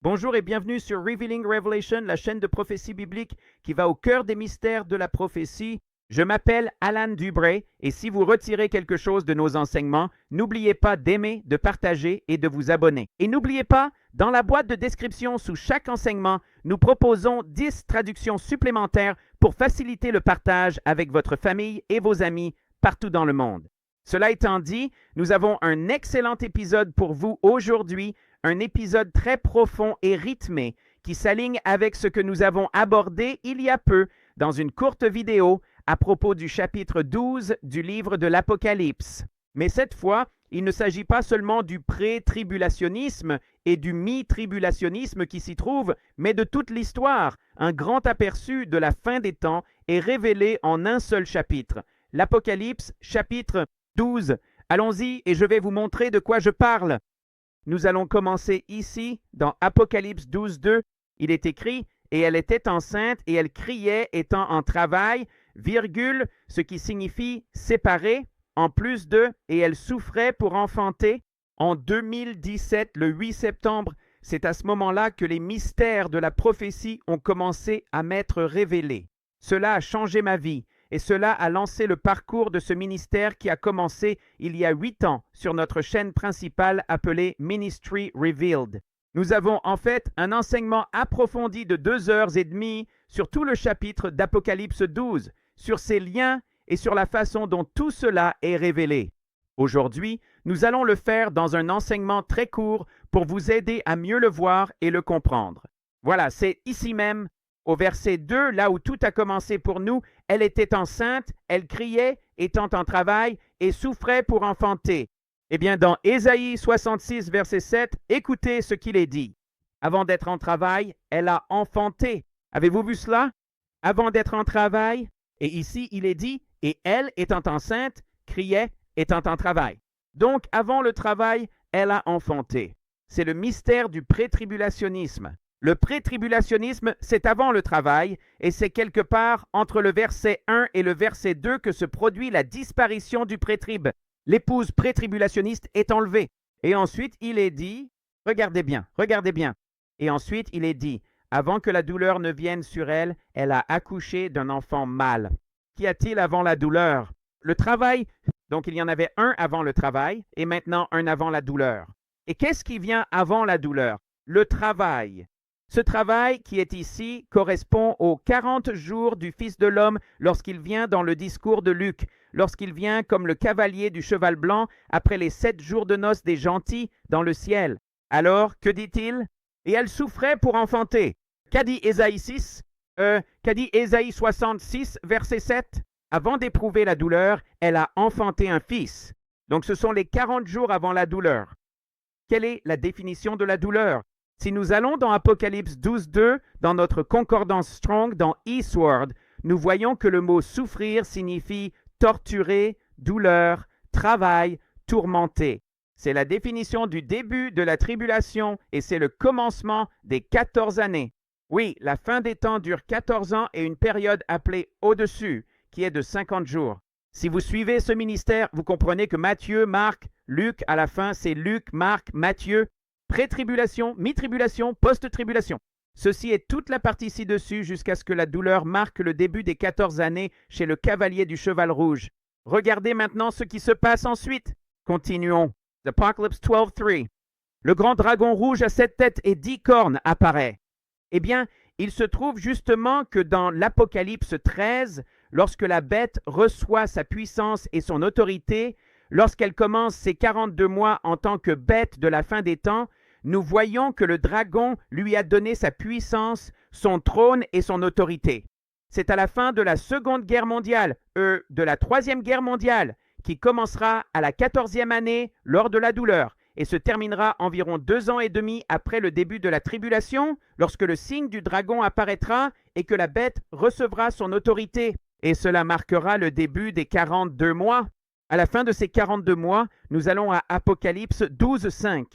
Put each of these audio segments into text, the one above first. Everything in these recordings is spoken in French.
Bonjour et bienvenue sur Revealing Revelation, la chaîne de prophétie biblique qui va au cœur des mystères de la prophétie. Je m'appelle Alan Dubray et si vous retirez quelque chose de nos enseignements, n'oubliez pas d'aimer, de partager et de vous abonner. Et n'oubliez pas, dans la boîte de description sous chaque enseignement, nous proposons 10 traductions supplémentaires pour faciliter le partage avec votre famille et vos amis partout dans le monde. Cela étant dit, nous avons un excellent épisode pour vous aujourd'hui, un épisode très profond et rythmé qui s'aligne avec ce que nous avons abordé il y a peu dans une courte vidéo à propos du chapitre 12 du livre de l'Apocalypse. Mais cette fois, il ne s'agit pas seulement du pré-tribulationnisme et du mi-tribulationnisme qui s'y trouve, mais de toute l'histoire. Un grand aperçu de la fin des temps est révélé en un seul chapitre. L'Apocalypse, chapitre 12. Allons-y et je vais vous montrer de quoi je parle. Nous allons commencer ici, dans Apocalypse 12, 2. Il est écrit « Et elle était enceinte et elle criait étant en travail, virgule, ce qui signifie séparée, en plus de, et elle souffrait pour enfanter. » En 2017, le 8 septembre, c'est à ce moment-là que les mystères de la prophétie ont commencé à m'être révélés. Cela a changé ma vie. Et cela a lancé le parcours de ce ministère qui a commencé il y a 8 ans sur notre chaîne principale appelée Ministry Revealed. Nous avons en fait un enseignement approfondi de 2h30 sur tout le chapitre d'Apocalypse 12, sur ses liens et sur la façon dont tout cela est révélé. Aujourd'hui, nous allons le faire dans un enseignement très court pour vous aider à mieux le voir et le comprendre. Voilà, c'est ici même. Au verset 2, là où tout a commencé pour nous, elle était enceinte, elle criait, étant en travail, et souffrait pour enfanter. Eh bien, dans Ésaïe 66, verset 7, écoutez ce qu'il est dit. Avant d'être en travail, elle a enfanté. Avez-vous vu cela? Avant d'être en travail, et ici il est dit, et elle, étant enceinte, criait, étant en travail. Donc, avant le travail, elle a enfanté. C'est le mystère du pré-tribulationnisme. Le pré-tribulationnisme, c'est avant le travail, et c'est quelque part entre le verset 1 et le verset 2 que se produit la disparition du pré-trib. L'épouse pré-tribulationniste est enlevée. Et ensuite, il est dit, regardez bien, et ensuite, il est dit, avant que la douleur ne vienne sur elle, elle a accouché d'un enfant mâle. Qu'y a-t-il avant la douleur? Le travail, donc il y en avait un avant le travail, et maintenant un avant la douleur. Et qu'est-ce qui vient avant la douleur? Le travail. Ce travail qui est ici correspond aux 40 jours du Fils de l'homme lorsqu'il vient dans le discours de Luc, lorsqu'il vient comme le cavalier du cheval blanc après les 7 jours de noces des gentils dans le ciel. Alors, que dit-il? Et elle souffrait pour enfanter. Qu'a dit Ésaïe 6? Qu'a dit Ésaïe 66, verset 7? Avant d'éprouver la douleur, elle a enfanté un fils. Donc ce sont les 40 jours avant la douleur. Quelle est la définition de la douleur? Si nous allons dans Apocalypse 12, 2, dans notre concordance Strong, dans Eastward, nous voyons que le mot souffrir signifie torturer, douleur, travail, tourmenter. C'est la définition du début de la tribulation et c'est le commencement des 14 années. Oui, la fin des temps dure 14 ans et une période appelée au-dessus, qui est de 50 jours. Si vous suivez ce ministère, vous comprenez que Matthieu, Marc, Luc, à la fin, c'est Luc, Marc, Matthieu, pré-tribulation, mi-tribulation, post-tribulation. Ceci est toute la partie ci-dessus jusqu'à ce que la douleur marque le début des 14 années chez le cavalier du cheval rouge. Regardez maintenant ce qui se passe ensuite. Continuons. Apocalypse 12, 3. Le grand dragon rouge à 7 têtes et 10 cornes apparaît. Eh bien, il se trouve justement que dans l'Apocalypse 13, lorsque la bête reçoit sa puissance et son autorité, lorsqu'elle commence ses 42 mois en tant que bête de la fin des temps, nous voyons que le dragon lui a donné sa puissance, son trône et son autorité. C'est à la fin de la Seconde Guerre mondiale, de la Troisième Guerre mondiale, qui commencera à la 14e année lors de la douleur et se terminera environ 2 ans et demi après le début de la tribulation, lorsque le signe du dragon apparaîtra et que la bête recevra son autorité. Et cela marquera le début des 42 mois. À la fin de ces 42 mois, nous allons à Apocalypse 12, 5.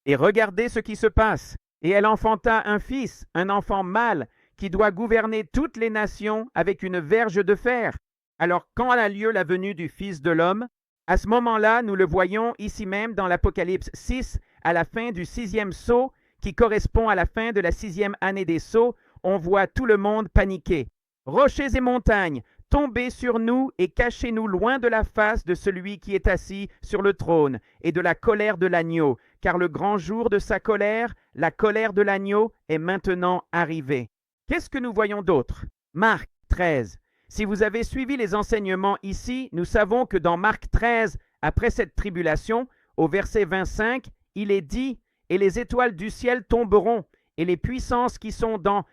Et regardez ce qui se passe. Et elle enfanta un fils, un enfant mâle, qui doit gouverner toutes les nations avec une verge de fer. Alors, quand a lieu la venue du Fils de l'homme? À ce moment-là, nous le voyons ici même dans l'Apocalypse 6, à la fin du 6e sceau, qui correspond à la fin de la 6e année des sceaux, on voit tout le monde paniquer. Rochers et montagnes, tombez sur nous et cachez-nous loin de la face de celui qui est assis sur le trône et de la colère de l'agneau, car le grand jour de sa colère, la colère de l'agneau, est maintenant arrivé. Qu'est-ce que nous voyons d'autre? Marc 13. Si vous avez suivi les enseignements ici, nous savons que dans Marc 13, après cette tribulation, au verset 25, il est dit « Et les étoiles du ciel tomberont, et les puissances qui sont dans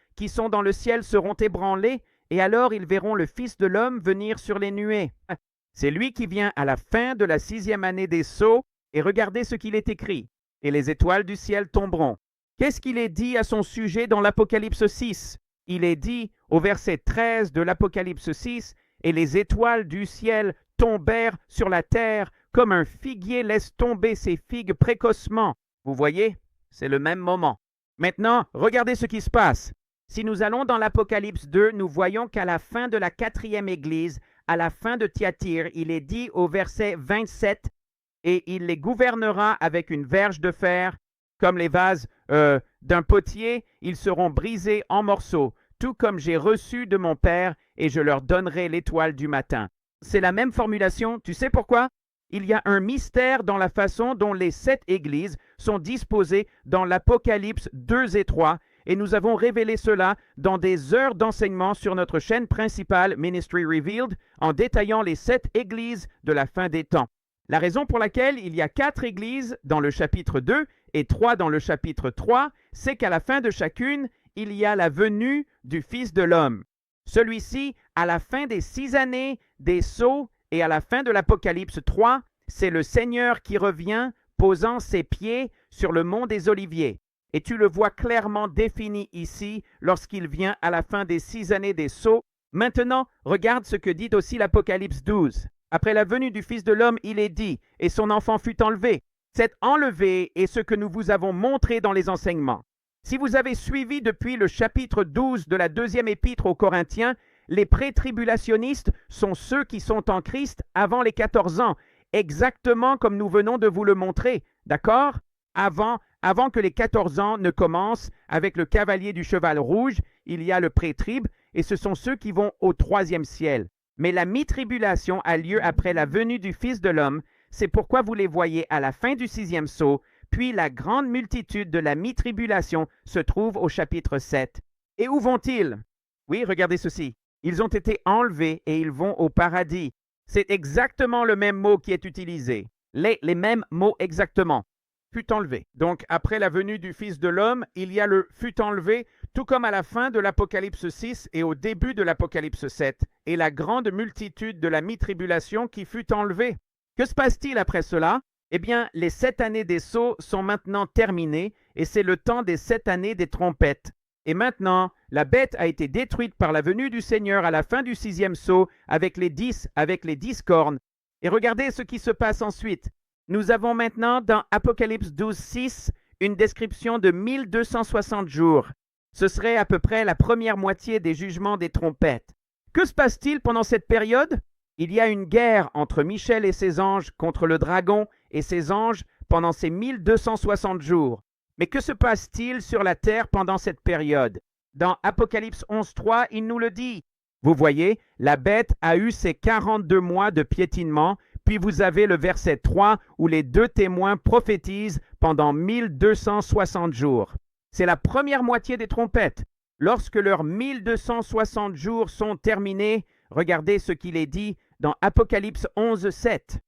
le ciel seront ébranlées, et alors ils verront le Fils de l'homme venir sur les nuées. » C'est lui qui vient à la fin de la 6e année des sceaux, et regardez ce qu'il est écrit. « Et les étoiles du ciel tomberont. » Qu'est-ce qu'il est dit à son sujet dans l'Apocalypse 6? Il est dit au verset 13 de l'Apocalypse 6, « Et les étoiles du ciel tombèrent sur la terre, comme un figuier laisse tomber ses figues précocement. » Vous voyez, c'est le même moment. Maintenant, regardez ce qui se passe. Si nous allons dans l'Apocalypse 2, nous voyons qu'à la fin de la 4e église, à la fin de Thyatire, il est dit au verset 27, « Et il les gouvernera avec une verge de fer, comme les vases d'un potier, ils seront brisés en morceaux, tout comme j'ai reçu de mon Père, et je leur donnerai l'étoile du matin. » C'est la même formulation. Tu sais pourquoi? Il y a un mystère dans la façon dont les 7 églises sont disposées dans l'Apocalypse 2 et 3, et nous avons révélé cela dans des heures d'enseignement sur notre chaîne principale Ministry Revealed, en détaillant les 7 églises de la fin des temps. La raison pour laquelle il y a 4 églises dans le chapitre 2 et 3 dans le chapitre 3, c'est qu'à la fin de chacune, il y a la venue du Fils de l'homme. Celui-ci, à la fin des 6 années des sceaux et à la fin de l'Apocalypse 3, c'est le Seigneur qui revient posant ses pieds sur le mont des Oliviers. Et tu le vois clairement défini ici lorsqu'il vient à la fin des 6 années des sceaux. Maintenant, regarde ce que dit aussi l'Apocalypse 12. Après la venue du Fils de l'homme, il est dit, et son enfant fut enlevé. Cet enlevé est ce que nous vous avons montré dans les enseignements. Si vous avez suivi depuis le chapitre 12 de la 2e épître aux Corinthiens, les pré-tribulationnistes sont ceux qui sont en Christ avant les 14 ans, exactement comme nous venons de vous le montrer, d'accord? Avant que les 14 ans ne commencent avec le cavalier du cheval rouge, il y a le pré-trib, et ce sont ceux qui vont au 3e ciel. Mais la mi-tribulation a lieu après la venue du Fils de l'homme, c'est pourquoi vous les voyez à la fin du 6e sceau, puis la grande multitude de la mi-tribulation se trouve au chapitre 7. Et où vont-ils? Oui, regardez ceci. Ils ont été enlevés et ils vont au paradis. C'est exactement le même mot qui est utilisé. Les mêmes mots exactement. Fut enlevé. Donc, après la venue du Fils de l'homme, il y a le fut enlevé, tout comme à la fin de l'Apocalypse 6 et au début de l'Apocalypse 7, et la grande multitude de la mi-tribulation qui fut enlevée. Que se passe-t-il après cela? Eh bien, les 7 années des sceaux sont maintenant terminées, et c'est le temps des 7 années des trompettes. Et maintenant, la bête a été détruite par la venue du Seigneur à la fin du 6e sceau avec les 10 cornes. Et regardez ce qui se passe ensuite. Nous avons maintenant dans Apocalypse 12:6 une description de 1260 jours. Ce serait à peu près la première moitié des jugements des trompettes. Que se passe-t-il pendant cette période? Il y a une guerre entre Michel et ses anges contre le dragon et ses anges pendant ces 1260 jours. Mais que se passe-t-il sur la terre pendant cette période? Dans Apocalypse 11:3, il nous le dit. Vous voyez, la bête a eu ses 42 mois de piétinement, puis vous avez le verset 3 où les 2 témoins prophétisent pendant 1260 jours. C'est la première moitié des trompettes. Lorsque leurs 1260 jours sont terminés, regardez ce qu'il est dit dans Apocalypse 11:7.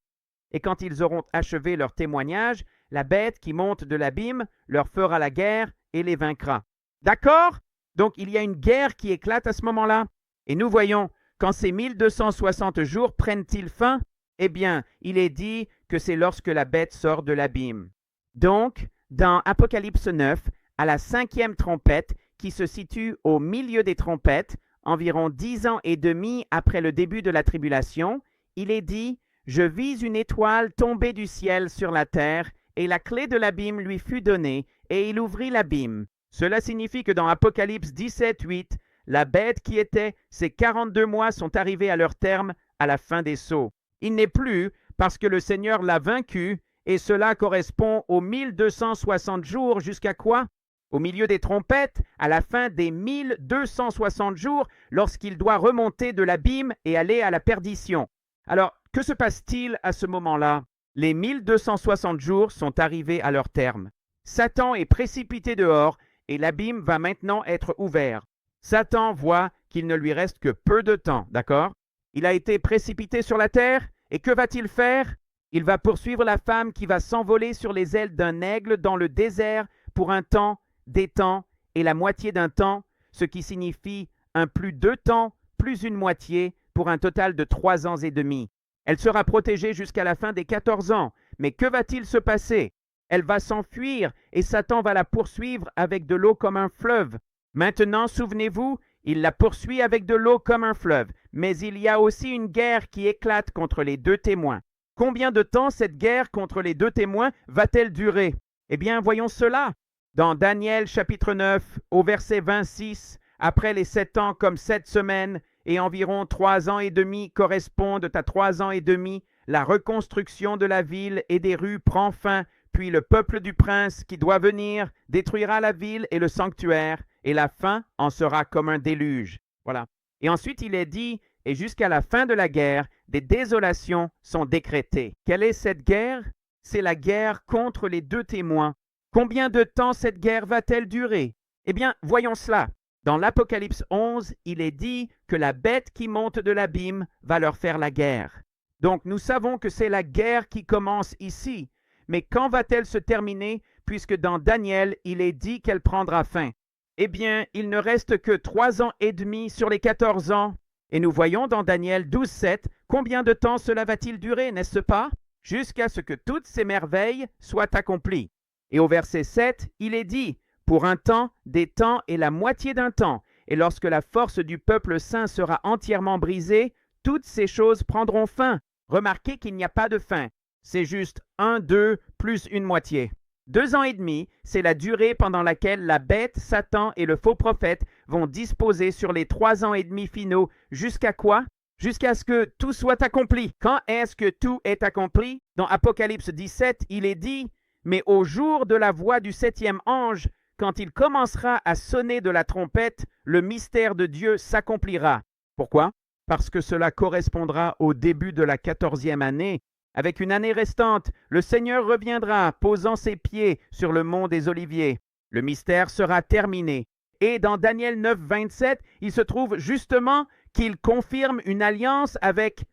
Et quand ils auront achevé leur témoignage, la bête qui monte de l'abîme leur fera la guerre et les vaincra. D'accord? Donc il y a une guerre qui éclate à ce moment-là. Et nous voyons, quand ces 1260 jours prennent-ils fin? Eh bien, il est dit que c'est lorsque la bête sort de l'abîme. Donc, dans Apocalypse 9, à la 5e trompette, qui se situe au milieu des trompettes, environ 10 ans et demi après le début de la tribulation, il est dit « Je vis une étoile tomber du ciel sur la terre, et la clé de l'abîme lui fut donnée, et il ouvrit l'abîme. » Cela signifie que dans Apocalypse 17:8, la bête qui était, ses 42 mois sont arrivés à leur terme à la fin des sceaux. Il n'est plus parce que le Seigneur l'a vaincu, et cela correspond aux 1260 jours jusqu'à quoi? au milieu des trompettes, à la fin des 1260 jours, lorsqu'il doit remonter de l'abîme et aller à la perdition. Alors, que se passe-t-il à ce moment-là? Les 1260 jours sont arrivés à leur terme. Satan est précipité dehors et l'abîme va maintenant être ouvert. Satan voit qu'il ne lui reste que peu de temps, d'accord? Il a été précipité sur la terre et que va-t-il faire? Il va poursuivre la femme qui va s'envoler sur les ailes d'un aigle dans le désert pour un temps, des temps et la moitié d'un temps, ce qui signifie un plus 2 temps plus une moitié pour un total de 3 ans et demi. Elle sera protégée jusqu'à la fin des 14 ans. Mais que va-t-il se passer? Elle va s'enfuir et Satan va la poursuivre avec de l'eau comme un fleuve. Maintenant, souvenez-vous, il la poursuit avec de l'eau comme un fleuve. Mais il y a aussi une guerre qui éclate contre les deux témoins. Combien de temps cette guerre contre les deux témoins va-t-elle durer? Eh bien, voyons cela. Dans Daniel chapitre 9, au verset 26, après les 7 ans comme 7 semaines, et environ 3 ans et demi correspondent à 3 ans et demi, la reconstruction de la ville et des rues prend fin, puis le peuple du prince qui doit venir détruira la ville et le sanctuaire, et la fin en sera comme un déluge. Voilà. Et ensuite il est dit, et jusqu'à la fin de la guerre, des désolations sont décrétées. Quelle est cette guerre? C'est la guerre contre les deux témoins. Combien de temps cette guerre va-t-elle durer? Eh bien, voyons cela. Dans l'Apocalypse 11, il est dit que la bête qui monte de l'abîme va leur faire la guerre. Donc nous savons que c'est la guerre qui commence ici. Mais quand va-t-elle se terminer, puisque dans Daniel, il est dit qu'elle prendra fin? Eh bien, il ne reste que 3 ans et demi sur les 14 ans. Et nous voyons dans Daniel 12, 7, combien de temps cela va-t-il durer, n'est-ce pas? Jusqu'à ce que toutes ces merveilles soient accomplies. Et au verset 7, il est dit, pour un temps, des temps et la moitié d'un temps. Et lorsque la force du peuple saint sera entièrement brisée, toutes ces choses prendront fin. Remarquez qu'il n'y a pas de fin. C'est juste 1, 2, plus une moitié. 2 ans et demi, c'est la durée pendant laquelle la bête, Satan et le faux prophète vont disposer sur les 3 ans et demi finaux. Jusqu'à quoi? Jusqu'à ce que tout soit accompli. Quand est-ce que tout est accompli? Dans Apocalypse 17, il est dit, mais au jour de la voix du 7e ange, quand il commencera à sonner de la trompette, le mystère de Dieu s'accomplira. Pourquoi? Parce que cela correspondra au début de la 14e année. Avec une année restante, le Seigneur reviendra, posant ses pieds sur le mont des Oliviers. Le mystère sera terminé. Et dans Daniel 9, 27, il se trouve justement qu'il confirme une alliance avec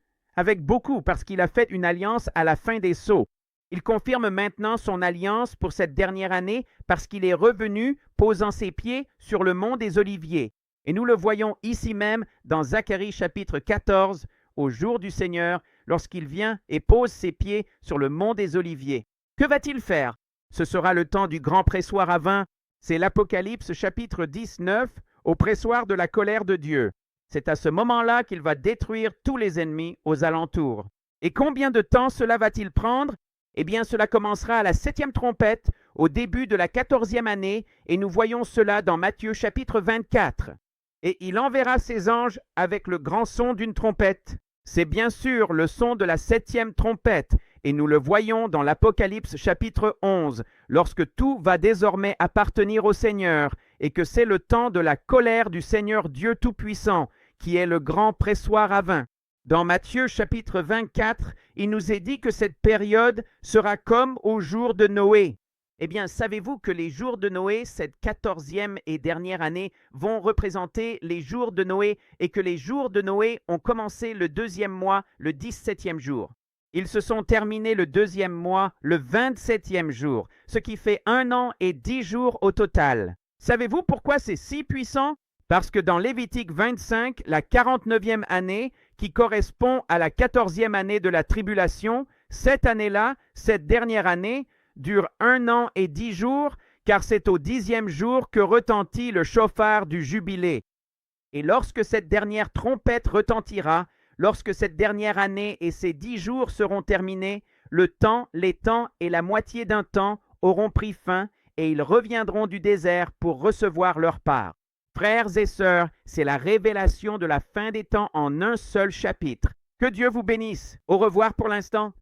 beaucoup, parce qu'il a fait une alliance à la fin des sceaux. Il confirme maintenant son alliance pour cette dernière année parce qu'il est revenu posant ses pieds sur le mont des Oliviers. Et nous le voyons ici même dans Zacharie chapitre 14, au jour du Seigneur, lorsqu'il vient et pose ses pieds sur le mont des Oliviers. Que va-t-il faire? Ce sera le temps du grand pressoir à vin. C'est l'Apocalypse chapitre 19, au pressoir de la colère de Dieu. C'est à ce moment-là qu'il va détruire tous les ennemis aux alentours. Et combien de temps cela va-t-il prendre? Eh bien, cela commencera à la 7e trompette, au début de la 14e année, et nous voyons cela dans Matthieu chapitre 24. Et il enverra ses anges avec le grand son d'une trompette. C'est bien sûr le son de la 7e trompette, et nous le voyons dans l'Apocalypse chapitre 11, lorsque tout va désormais appartenir au Seigneur, et que c'est le temps de la colère du Seigneur Dieu Tout-Puissant, qui est le grand pressoir à vin. Dans Matthieu chapitre 24, il nous est dit que cette période sera comme au jour de Noé. Eh bien, savez-vous que les jours de Noé, cette 14e et dernière année, vont représenter les jours de Noé et que les jours de Noé ont commencé le 2e mois, le 17e jour. Ils se sont terminés le 2e mois, le 27e jour, ce qui fait 1 an et 10 jours au total. Savez-vous pourquoi c'est si puissant? Parce que dans Lévitique 25, la 49e année, qui correspond à la 14e année de la tribulation, cette année-là, cette dernière année, dure 1 an et 10 jours, car c'est au 10e jour que retentit le chauffard du jubilé. Et lorsque cette dernière trompette retentira, lorsque cette dernière année et ses 10 jours seront terminés, le temps, les temps et la moitié d'un temps auront pris fin, et ils reviendront du désert pour recevoir leur part. Frères et sœurs, c'est la révélation de la fin des temps en un seul chapitre. Que Dieu vous bénisse. Au revoir pour l'instant.